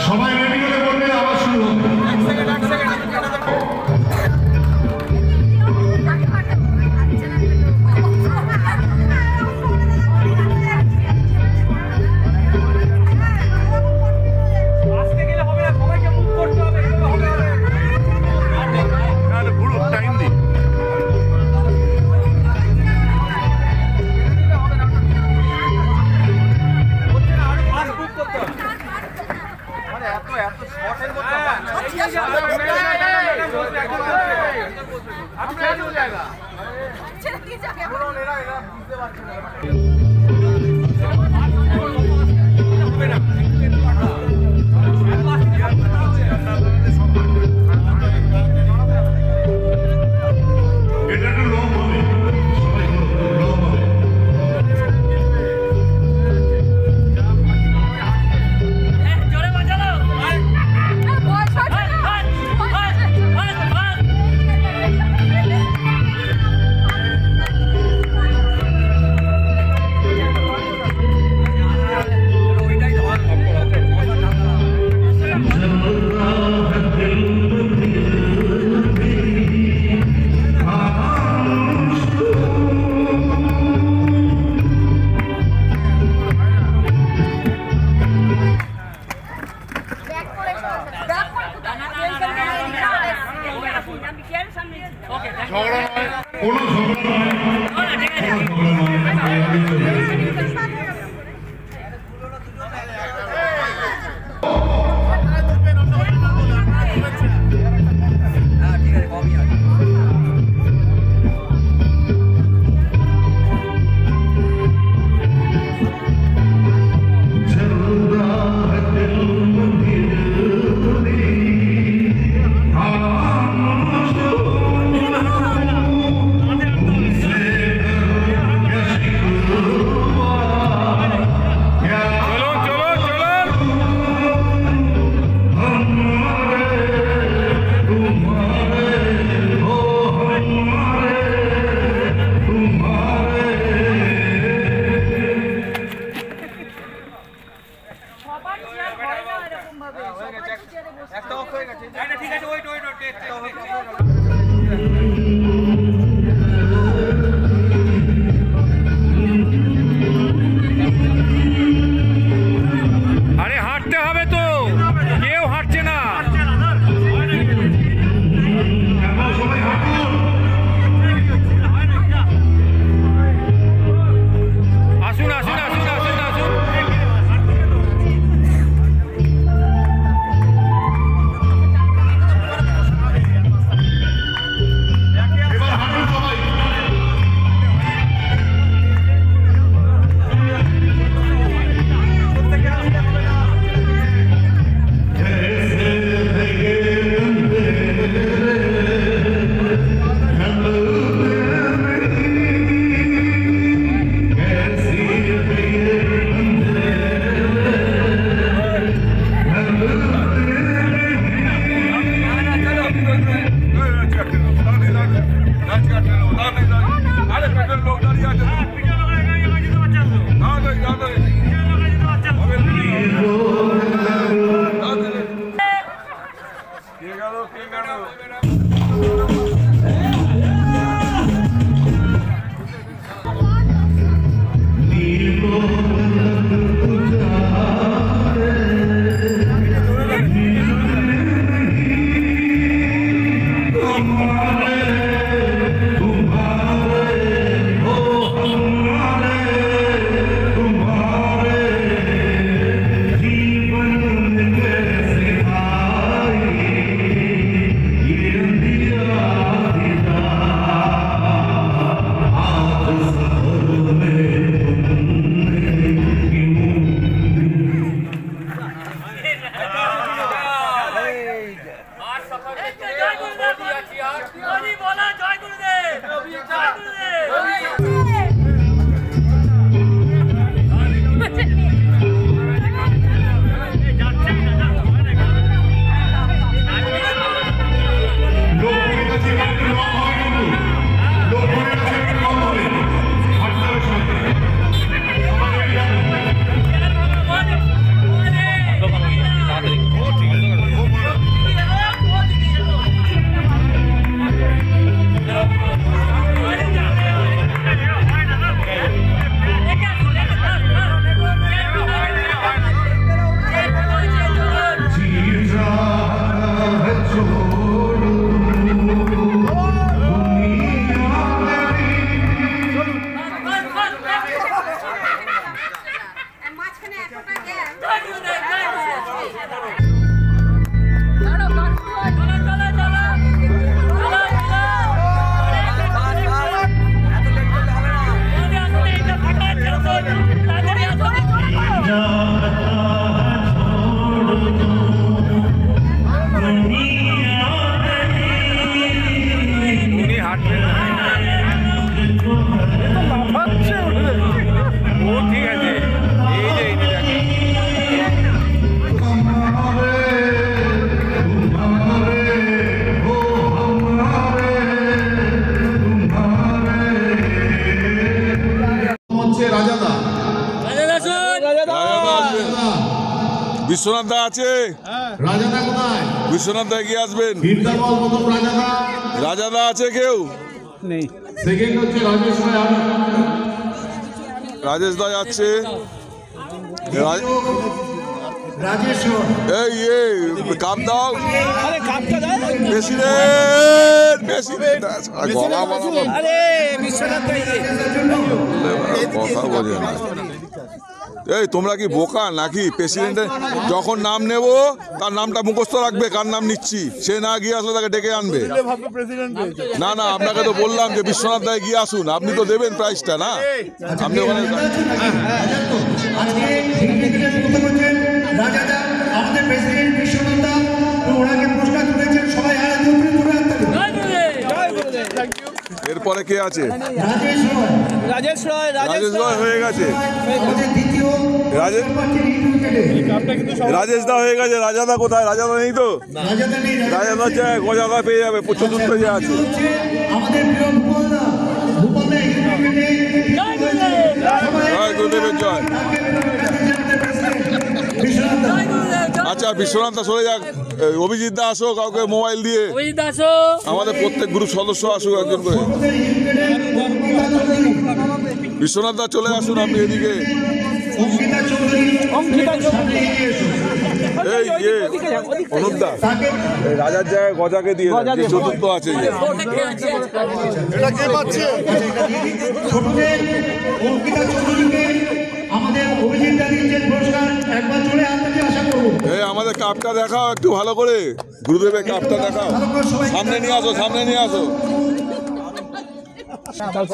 সবাই রেডি করে বলবে আবার শুরু হবে। জয় গুরুদেব হরি বলা জয় গুরুদেব জয় গুরুদেব বিশ্বনাথ দা আছে, রাজাদা কোথায়? বিশ্বনাথ দা এগিয়ে আসবেন। বীরদাবল প্রথম রাজাদা, রাজাদা আছে কেউ নেই। সেকেন্ড হচ্ছে রাজেশ রায়। রাজেশ দা যাচ্ছে। রাজেশ এই কাপ দাও। আরে কাপটা দাও। প্রেসিডেন্ট প্রেসিডেন্ট গলা বলা আরে বিশ্বনাথ ভাই কথা বোঝে না। এই তোমরা কি বোকা নাকি? প্রেসিডেন্টের যখন নাম নেব তার নামটা মুখস্থ রাখবে, কার নাম নিচ্ছি। সে না গিয়ে আসলে তাকে ডেকে আনবে। না না, আপনাকে তো বললাম যে বিশ্বনাথ দায় গিয়ে আসুন, আপনি তো দেবেন প্রাইজটা না। আপনি ওখানে রাজাদা আমাদের প্রেসিডেন্ট বিশ্বনাথ দা ওনাকে পুরস্কার তুলেছেন। সবাই এরপরে কে আছে? রাজেশ রয় হয়ে গেছে। রাজেশ দা হয়ে গেছে। রাজাদা কোথায়? রাজাদা নেই তো। রাজাদা চায় গজাদা পেয়ে যাবে, চতুর্থ যে আছে। আমাদের প্রিয় ভূপাল দা, ভূপাল দা জয় গুরুদেবের জয়। আচ্ছা বিশ্বনাথ দা সরে যাক। অভিজিৎ দা আসো, কাউকে মোবাইল দিয়ে। আমাদের প্রত্যেক গ্রুপ সদস্য আসুক একজন করে। বিশ্বনাথ দা চলে আসুন আপনি এদিকে। এই অনুপ দা রাজার জায়গায় গজাকে দিয়ে চতুর্থ আছে। আমাদের অভিজিৎ দা দিচ্ছেন পুরস্কার। একবার চলে আসতে আশা করব। এই আমাদের কাপটা দেখাও একটু ভালো করে। গুরুদেবের কাপটা দেখাও। সামনে নিয়ে আসো, সামনে নিয়ে আসো।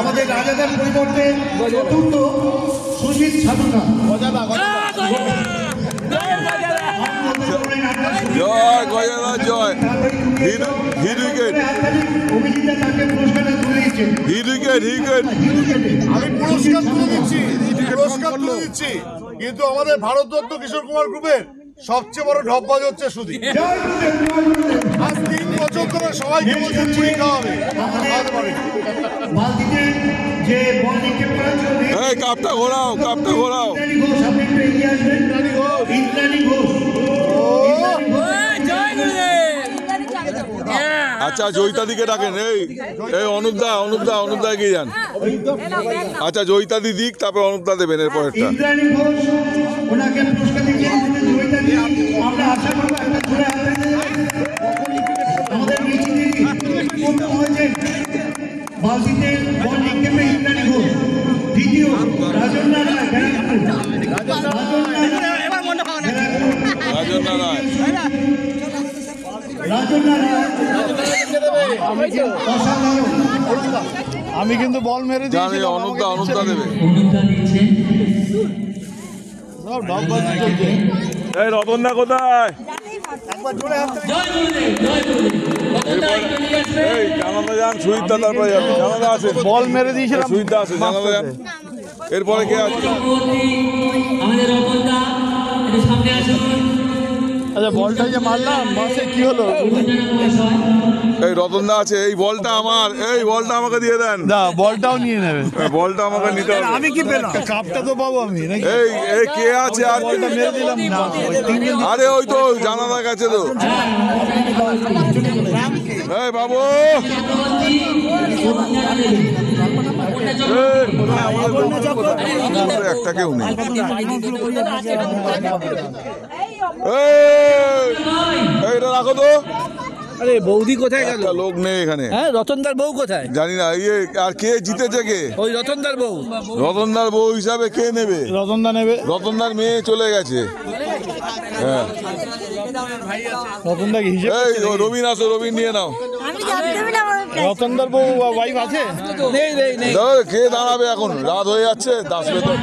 আমাদের রাজাদের পরিবর্তে চতুর্থ সুজিত সাধুকা। জয় গজাদা জয়। হিট উইকেট, অভিজিৎ দা তাকে পুরস্কারটা তুলে দিচ্ছেন। হিট উইকেট, আমি পুরস্কার তুলে দিচ্ছি, কিন্তু আমাদের ভারতরত্ন কিশোর কুমার গ্রুপের সবচেয়ে বড় ঢপবাজ হচ্ছে সুদীপ। আজ 3 বছর ধরে সবাইকে বলছে মুড়ি খাওয়াবে, বালতিতে যে বল নিক্ষেপ করার জন্য এই কাপটা ঘোরাও, কাপটা ঘোরাও। ইন্দ্রাণী ঘোষ, আপনি একটু এগিয়ে আসবেন। ইন্দ্রাণী ঘোষ। আচ্ছা জয়িতাদিকে ডাকেন। এই অনুপদা এগিয়ে যান। আচ্ছা জয়িতাদি দিক, তারপর অনুপদা দেবেন এরপরেরটা। ইন্দ্রাণী ঘোষ ওনাকে পুরস্কার দিচ্ছেন। আমাদের জয়িতা দি, আমরা আশা করবো একটা জোরে হাত তালি দেবেন। আমাদের মিছিল প্রথম হয়েছে বালতিতে বল নিক্ষেপে ইন্দ্রাণী ঘোষ। দ্বিতীয় রাজন্না রায় ব্যারাকপুর। আমি কিন্তু বল মেরে জানি অনুপদা দেবে। এই রতনদা কোথায়? একবার জোরে হাত তালি। জয় গুরুদেব জয় গুরুদেব। যান সুইদা, তারপরে যান জানালা আছে, বল মেরে দিয়েছিলাম সুইদা আছে, জানালা যান। এরপরে কে আছে? আমাদের রতনদা একটু সামনে আসুন। আচ্ছা বলটা যে মারলাম বাসে কি হলো? এই রতনদা আছে, এই বলটা আমার, এই বলটা আমাকে দিয়ে দেন। না বলটাও নিয়ে নেবে। এই বলটা আমাকে নিতে হবে। আমি কি পেলাম? কাপটা তো পাবো আমি নাকি? এই কে আছে আর? বলটা মেরে দিলাম না। আরে ওই তো জানালা গেছে তো। এই বাবু, একটা কেউ নেই। এইটা রাখো তো। আরে বৌদি কোথায় গেল? একটা লোক নেই এখানে। হ্যাঁ রতনদার বউ কোথায়? জানি না। ইয়ে আর কে জিতেছে? কে? ওই রতনদার বউ। রতনদার বউ হিসাবে কে নেবে? রতনদা নেবে। রতনদার মেয়ে চলে গেছে। হ্যাঁ, রতনদা কি হিসেব? এই রবিন আসো, রবিন নিয়ে নাও। রতনদার বউ ওয়াইফ আছে? নেই নেই নেই। কে দাঁড়াবে এখন? রাত হয়ে যাচ্ছে, দাসবে তো।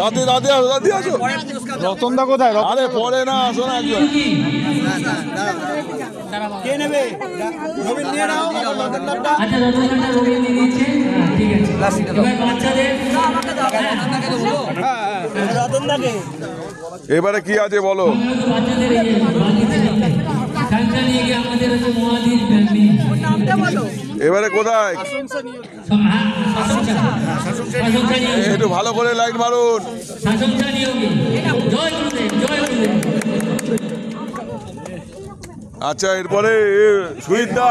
দাদি দাদি আসো, দাদি আসো। রতনদা কোথায়? আরে পরে না, আসো না একজন। কে নেবে? রবিন নিয়ে নাও। আচ্ছা রতনদাটা রবি নিয়ে নিচ্ছে। ঠিক আছে, এবার বাচ্চাদের রতনদাকে এবারে কি আছে বলো? বাচ্চাদের সংখ্যা নিয়ে গিয়ে আমাদের হচ্ছে মহাদীপ ব্যান্ডি। এবারে কোথায়? একটু ভালো করে লাইট মারুন। শাসনটা নিয়োগী জয় গুরুদেব, জয় গুরুদেব। আচ্ছা, এরপরে সুইট দা,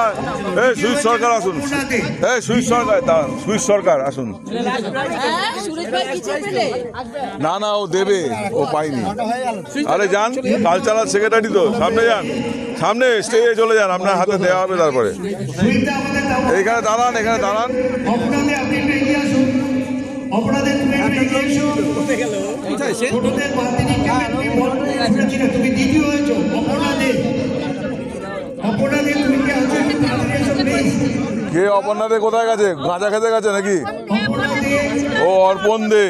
সুইট সরকার আসুন। সুইট সরকার, দাঁড়ান, সুইট সরকার আসুন। না না, ও দেবে, ও পাইনি। আরে যান, কালচারাল সেক্রেটারি তো, সামনে যান, সামনে স্টেজে চলে যান, আপনার হাতে দেওয়া হবে। তারপরে এইখানে দাঁড়ান, এখানে দাঁড়ান। তুমি দ্বিতীয় হয়েছ। কে অপর্ণা দে কোথায় গেছে? গাঁজা খেতে গেছে নাকি? ও অর্পণ দে,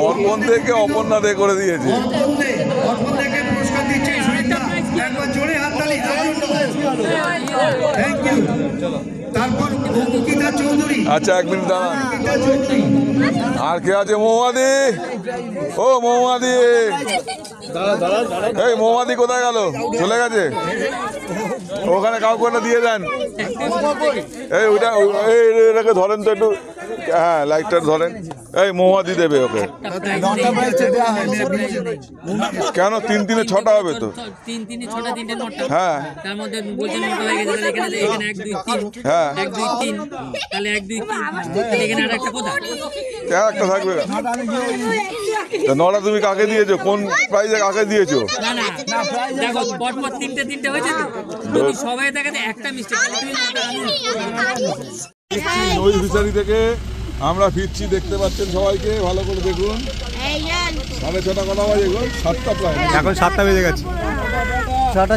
অর্পণ দেকে অপর্ণা দে করে দিয়েছে। আচ্ছা, 1 মিনিট দাঁড়ান। আর কে আছে? মৌমাদি, ও মৌমাদি, এই মৌমাদি কোথায় গেল? চলে গেছে। ওখানে কাউকে একটা দিয়ে দেন। এই ওইটা, এটাকে ধরেন তো একটু। হ্যাঁ, লাইটটা ধরেন। এই মৌমাদি দেবে ওকে। কেন 3-3-এ 6টা হবে তো? 3-3-এ 6টা, 3টে নোটটা। হ্যাঁ, তার মধ্যে বলছেন নোটটা হয়ে গেছে, এখানে 1 2 3। হ্যাঁ, 1 2 3, তাহলে 1 2 3, তাহলে এখানে আর একটা কোথায়? একটা থাকবে। নটা তুমি কাকে দিয়েছো? কোন প্রাইজে কাকে দিয়েছো? না না দেখো, পরপর 3টে হয়েছে তো, যদি সবাই দেখাতে একটা মিস্টেক। নদী ফিশারি থেকে আমরা ফিরছি, দেখতে পাচ্ছেন সবাইকে, ভালো করে দেখুন। 6:30 কটা বাজে? 7টা প্রায়। এখন 7টা বেজে গেছে। 7টা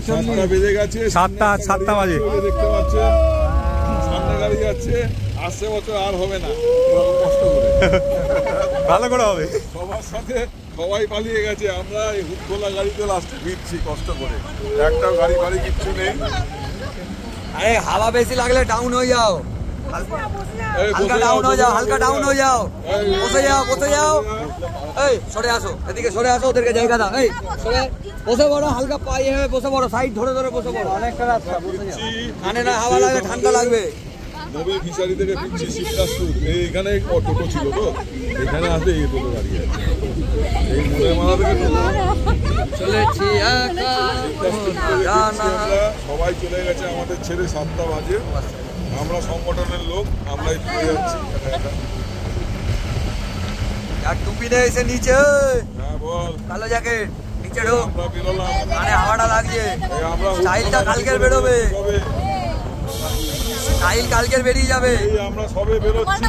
বেজে গেছে। 7টা বাজে। দেখতে পাচ্ছেন সামনে গাড়ি যাচ্ছে। আসছে বছর আর হবে না, কষ্ট করে, ভালো করে হবে। সবার সাথে সবাই পালিয়ে গেছে। আমরা এই হুটখোলা গাড়িতে লাস্টে ফিরছি কষ্ট করে। একটাও গাড়ি ফাড়ি কিচ্ছু নেই। अरे हवा बेसी लागले डाउन हो जाओ, হালকা ডাউন হয়ে যাও, হালকা ডাউন হয়ে যাও, বসে যাও। এই সরে আসো, এদিকে সরে আসো, ওদেরকে জায়গা দাও। এই সরে বসে পড়ো, হালকা পায়ে হয়ে বসে পড়ো, সাইড ধরে ধরে বসে পড়ো। অনেকটা রাস্তা, বসে যাও। কানে না হাওয়া লাগবে, ঠান্ডা লাগবে। নবী ফিশারি থেকে ফিরছি শিবদাসপুর। এইখানে টোটো ছিল তো, এখানে আসে এই টোটো গাড়ি আছে। এই মনে মারা থেকে চলেছি সবাই চলে গেছে আমাদের ছেড়ে। 7টা বাজে। আমরা সংগঠনের লোক, আমরাই ফিরে যাচ্ছি। আর টুপি নেই এসে নিচে, হ্যাঁ বল। কালো জ্যাকেট নিচে ঢোক, আমরা বেরোলাম। কানে হাওয়াটা লাগছে। আমরা স্টাইলটা কালকের বেরোবে, স্টাইল কালকের বেরিয়ে যাবে। আমরা সবে বেরোচ্ছি।